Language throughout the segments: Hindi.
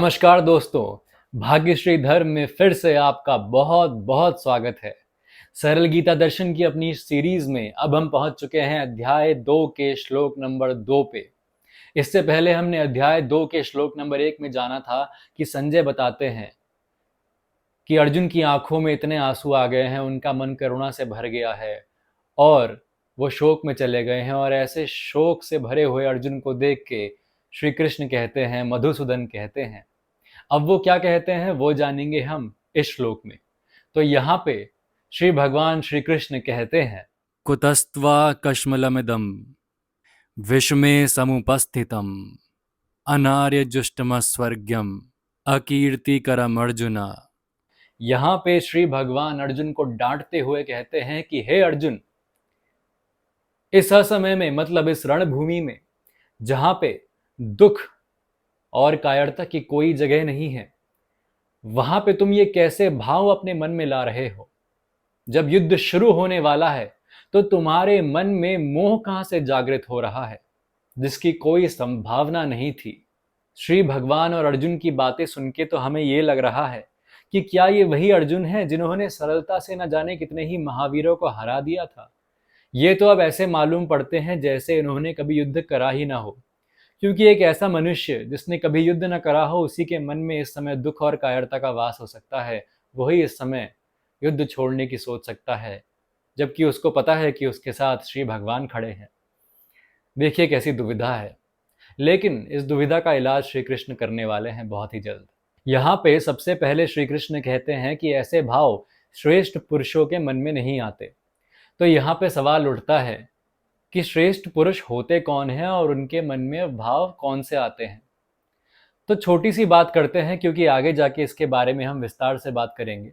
नमस्कार दोस्तों, भाग्यश्री धर्म में फिर से आपका बहुत बहुत स्वागत है। सरल गीता दर्शन की अपनी सीरीज में अब हम पहुंच चुके हैं अध्याय 2 के श्लोक नंबर 2 पे। इससे पहले हमने अध्याय 2 के श्लोक नंबर 1 में जाना था कि संजय बताते हैं कि अर्जुन की आंखों में इतने आंसू आ गए हैं, उनका मन करुणा से भर गया है और वो शोक में चले गए हैं। और ऐसे शोक से भरे हुए अर्जुन को देख के श्री कृष्ण कहते हैं, मधुसूदन कहते हैं। अब वो क्या कहते हैं वो जानेंगे हम इस श्लोक में। तो यहाँ पे श्री भगवान श्री कृष्ण कहते हैं, कुतस्त्वा कश्मलमिदं विषमे समुपस्थितम अनार्यजुष्टमस्वर्ग्यम अकीर्तिकरम अर्जुना। यहाँ पे श्री भगवान अर्जुन को डांटते हुए कहते हैं कि हे अर्जुन, इस असमय में मतलब इस रणभूमि में जहां पे दुख और कायरता की कोई जगह नहीं है, वहां पे तुम ये कैसे भाव अपने मन में ला रहे हो? जब युद्ध शुरू होने वाला है तो तुम्हारे मन में मोह कहां से जागृत हो रहा है, जिसकी कोई संभावना नहीं थी। श्री भगवान और अर्जुन की बातें सुन के तो हमें ये लग रहा है कि क्या ये वही अर्जुन है जिन्होंने सरलता से न जाने कितने ही महावीरों को हरा दिया था। ये तो अब ऐसे मालूम पड़ते हैं जैसे इन्होंने कभी युद्ध करा ही ना हो, क्योंकि एक ऐसा मनुष्य जिसने कभी युद्ध न करा हो, उसी के मन में इस समय दुख और कायरता का वास हो सकता है। वही इस समय युद्ध छोड़ने की सोच सकता है, जबकि उसको पता है कि उसके साथ श्री भगवान खड़े हैं। देखिए कैसी दुविधा है, लेकिन इस दुविधा का इलाज श्री कृष्ण करने वाले हैं बहुत ही जल्द। यहाँ पे सबसे पहले श्री कृष्ण कहते हैं कि ऐसे भाव श्रेष्ठ पुरुषों के मन में नहीं आते। तो यहाँ पे सवाल उठता है कि श्रेष्ठ पुरुष होते कौन हैं और उनके मन में भाव कौन से आते हैं। तो छोटी सी बात करते हैं, क्योंकि आगे जाके इसके बारे में हम विस्तार से बात करेंगे।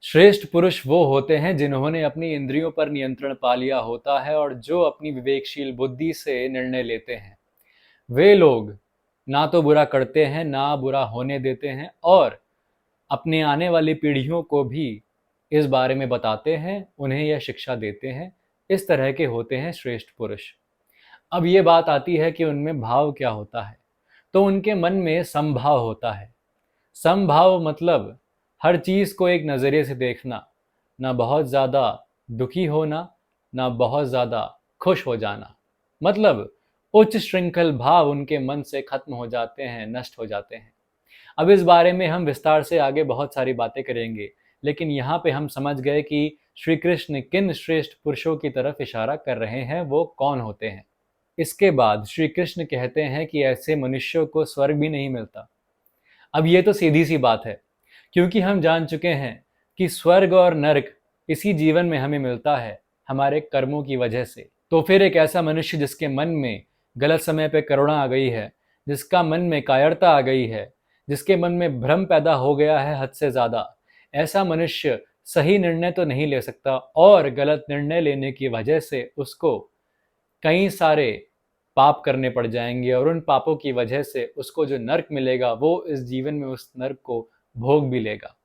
श्रेष्ठ पुरुष वो होते हैं जिन्होंने अपनी इंद्रियों पर नियंत्रण पा लिया होता है और जो अपनी विवेकशील बुद्धि से निर्णय लेते हैं। वे लोग ना तो बुरा करते हैं ना बुरा होने देते हैं, और अपने आने वाली पीढ़ियों को भी इस बारे में बताते हैं, उन्हें यह शिक्षा देते हैं। इस तरह के होते हैं श्रेष्ठ पुरुष। अब ये बात आती है कि उनमें भाव क्या होता है। तो उनके मन में समभाव होता है। समभाव मतलब हर चीज को एक नजरिए से देखना, ना बहुत ज्यादा दुखी होना ना बहुत ज्यादा खुश हो जाना। मतलब उच्च श्रृंखल भाव उनके मन से खत्म हो जाते हैं, नष्ट हो जाते हैं। अब इस बारे में हम विस्तार से आगे बहुत सारी बातें करेंगे, लेकिन यहाँ पे हम समझ गए कि श्री कृष्ण किन श्रेष्ठ पुरुषों की तरफ इशारा कर रहे हैं, वो कौन होते हैं। इसके बाद श्री कृष्ण कहते हैं कि ऐसे मनुष्यों को स्वर्ग भी नहीं मिलता। अब ये तो सीधी सी बात है, क्योंकि हम जान चुके हैं कि स्वर्ग और नरक इसी जीवन में हमें मिलता है हमारे कर्मों की वजह से। तो फिर एक ऐसा मनुष्य जिसके मन में गलत समय पे करुणा आ गई है, जिसका मन में कायरता आ गई है, जिसके मन में भ्रम पैदा हो गया है हद से ज्यादा, ऐसा मनुष्य सही निर्णय तो नहीं ले सकता, और गलत निर्णय लेने की वजह से उसको कई सारे पाप करने पड़ जाएंगे, और उन पापों की वजह से उसको जो नर्क मिलेगा वो इस जीवन में उस नर्क को भोग भी लेगा।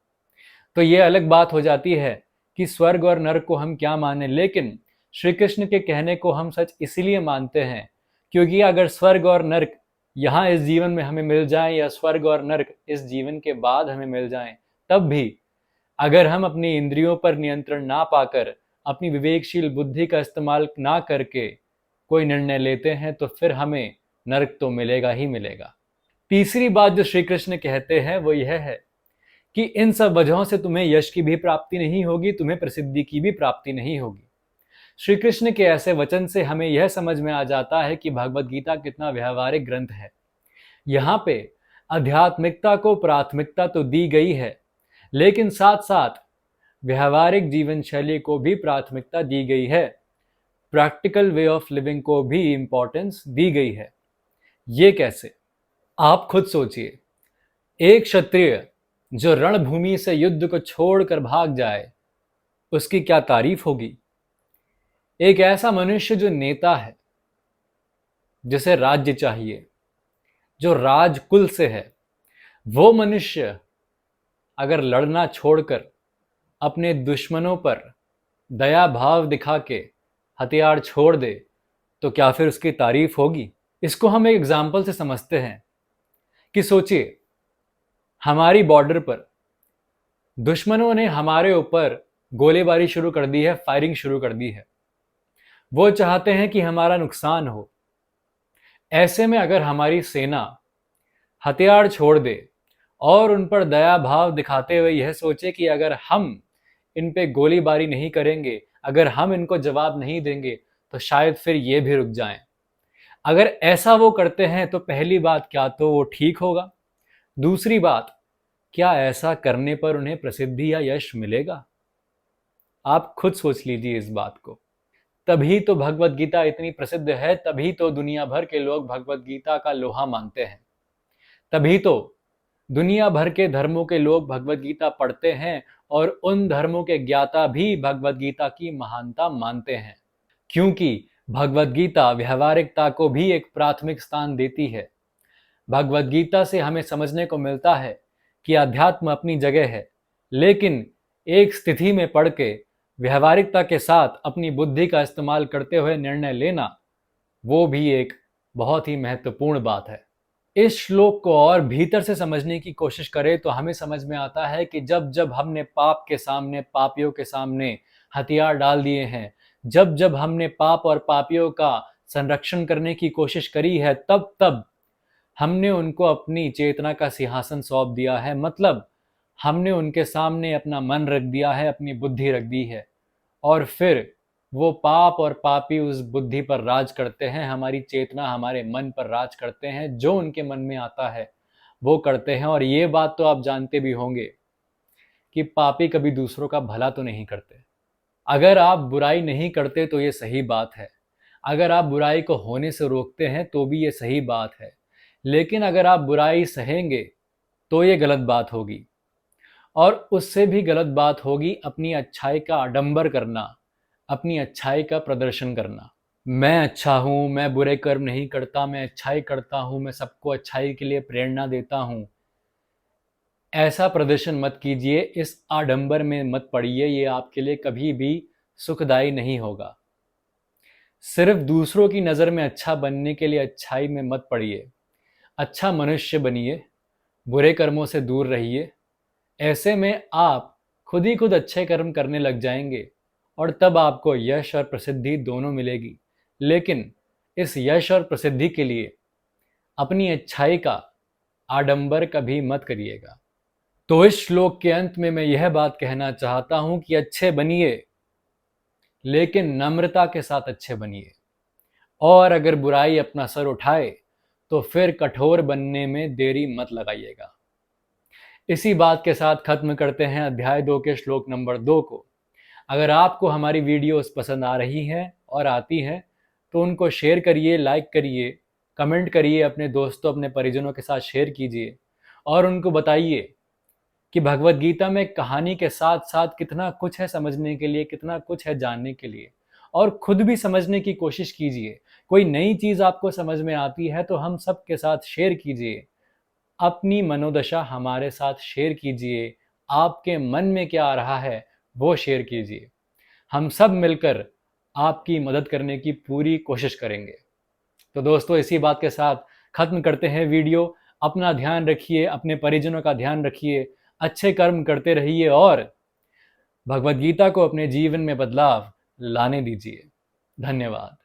तो ये अलग बात हो जाती है कि स्वर्ग और नर्क को हम क्या माने, लेकिन श्री कृष्ण के कहने को हम सच इसलिए मानते हैं क्योंकि अगर स्वर्ग और नर्क यहाँ इस जीवन में हमें मिल जाए या स्वर्ग और नर्क इस जीवन के बाद हमें मिल जाए, तब भी अगर हम अपनी इंद्रियों पर नियंत्रण ना पाकर, अपनी विवेकशील बुद्धि का इस्तेमाल ना करके कोई निर्णय लेते हैं, तो फिर हमें नरक तो मिलेगा ही मिलेगा। तीसरी बात जो श्री कृष्ण कहते हैं वो यह है कि इन सब वजहों से तुम्हें यश की भी प्राप्ति नहीं होगी, तुम्हें प्रसिद्धि की भी प्राप्ति नहीं होगी। श्री कृष्ण के ऐसे वचन से हमें यह समझ में आ जाता है कि भगवत गीता कितना व्यवहारिक ग्रंथ है। यहाँ पे आध्यात्मिकता को प्राथमिकता तो दी गई है, लेकिन साथ साथ व्यवहारिक जीवन शैली को भी प्राथमिकता दी गई है। प्रैक्टिकल वे ऑफ लिविंग को भी इंपॉर्टेंस दी गई है। ये कैसे, आप खुद सोचिए। एक क्षत्रिय जो रणभूमि से युद्ध को छोड़कर भाग जाए, उसकी क्या तारीफ होगी। एक ऐसा मनुष्य जो नेता है, जिसे राज्य चाहिए, जो राजकुल से है, वो मनुष्य अगर लड़ना छोड़कर अपने दुश्मनों पर दया भाव दिखा के हथियार छोड़ दे, तो क्या फिर उसकी तारीफ होगी। इसको हम एक एग्जाम्पल से समझते हैं कि सोचिए, हमारी बॉर्डर पर दुश्मनों ने हमारे ऊपर गोलीबारी शुरू कर दी है, फायरिंग शुरू कर दी है। वो चाहते हैं कि हमारा नुकसान हो। ऐसे में अगर हमारी सेना हथियार छोड़ दे और उन पर दया भाव दिखाते हुए यह सोचे कि अगर हम इन पे गोलीबारी नहीं करेंगे, अगर हम इनको जवाब नहीं देंगे, तो शायद फिर ये भी रुक जाएं। अगर ऐसा वो करते हैं तो पहली बात, क्या तो वो ठीक होगा? दूसरी बात, क्या ऐसा करने पर उन्हें प्रसिद्धि या यश मिलेगा? आप खुद सोच लीजिए इस बात को। तभी तो भगवत गीता इतनी प्रसिद्ध है, तभी तो दुनिया भर के लोग भगवत गीता का लोहा मानते हैं, तभी तो दुनिया भर के धर्मों के लोग भगवत गीता पढ़ते हैं और उन धर्मों के ज्ञाता भी भगवत गीता की महानता मानते हैं। क्योंकि भगवत गीता व्यवहारिकता को भी एक प्राथमिक स्थान देती है। भगवत गीता से हमें समझने को मिलता है कि अध्यात्म अपनी जगह है, लेकिन एक स्थिति में पढ़ के व्यवहारिकता के साथ अपनी बुद्धि का इस्तेमाल करते हुए निर्णय लेना, वो भी एक बहुत ही महत्वपूर्ण बात है। इस श्लोक को और भीतर से समझने की कोशिश करें तो हमें समझ में आता है कि जब जब हमने पाप के सामने, पापियों के सामने हथियार डाल दिए हैं, जब जब हमने पाप और पापियों का संरक्षण करने की कोशिश करी है, तब तब हमने उनको अपनी चेतना का सिंहासन सौंप दिया है। मतलब हमने उनके सामने अपना मन रख दिया है, अपनी बुद्धि रख दी है, और फिर वो पाप और पापी उस बुद्धि पर राज करते हैं, हमारी चेतना, हमारे मन पर राज करते हैं, जो उनके मन में आता है वो करते हैं। और ये बात तो आप जानते भी होंगे कि पापी कभी दूसरों का भला तो नहीं करते। अगर आप बुराई नहीं करते तो ये सही बात है, अगर आप बुराई को होने से रोकते हैं तो भी ये सही बात है, लेकिन अगर आप बुराई सहेंगे तो ये गलत बात होगी। और उससे भी गलत बात होगी अपनी अच्छाई का आडंबर करना, अपनी अच्छाई का प्रदर्शन करना। मैं अच्छा हूं, मैं बुरे कर्म नहीं करता, मैं अच्छाई करता हूं, मैं सबको अच्छाई के लिए प्रेरणा देता हूं। ऐसा प्रदर्शन मत कीजिए, इस आडंबर में मत पड़िए, ये आपके लिए कभी भी सुखदायी नहीं होगा। सिर्फ दूसरों की नज़र में अच्छा बनने के लिए अच्छाई में मत पड़िए। अच्छा मनुष्य बनिए, बुरे कर्मों से दूर रहिए। ऐसे में आप खुद ही खुद अच्छे कर्म करने लग जाएंगे और तब आपको यश और प्रसिद्धि दोनों मिलेगी। लेकिन इस यश और प्रसिद्धि के लिए अपनी अच्छाई का आडंबर कभी मत करिएगा। तो इस श्लोक के अंत में मैं यह बात कहना चाहता हूं कि अच्छे बनिए, लेकिन नम्रता के साथ अच्छे बनिए। और अगर बुराई अपना सर उठाए तो फिर कठोर बनने में देरी मत लगाइएगा। इसी बात के साथ खत्म करते हैं अध्याय 2 के श्लोक नंबर 2 को। अगर आपको हमारी वीडियोस पसंद आ रही हैं और आती हैं तो उनको शेयर करिए, लाइक करिए, कमेंट करिए, अपने दोस्तों, अपने परिजनों के साथ शेयर कीजिए और उनको बताइए कि भगवत गीता में कहानी के साथ साथ कितना कुछ है समझने के लिए, कितना कुछ है जानने के लिए, और खुद भी समझने की कोशिश कीजिए। कोई नई चीज़ आपको समझ में आती है तो हम सब के साथ शेयर कीजिए, अपनी मनोदशा हमारे साथ शेयर कीजिए, आपके मन में क्या आ रहा है वो शेयर कीजिए। हम सब मिलकर आपकी मदद करने की पूरी कोशिश करेंगे। तो दोस्तों, इसी बात के साथ खत्म करते हैं वीडियो। अपना ध्यान रखिए, अपने परिजनों का ध्यान रखिए, अच्छे कर्म करते रहिए और भगवत गीता को अपने जीवन में बदलाव लाने दीजिए। धन्यवाद।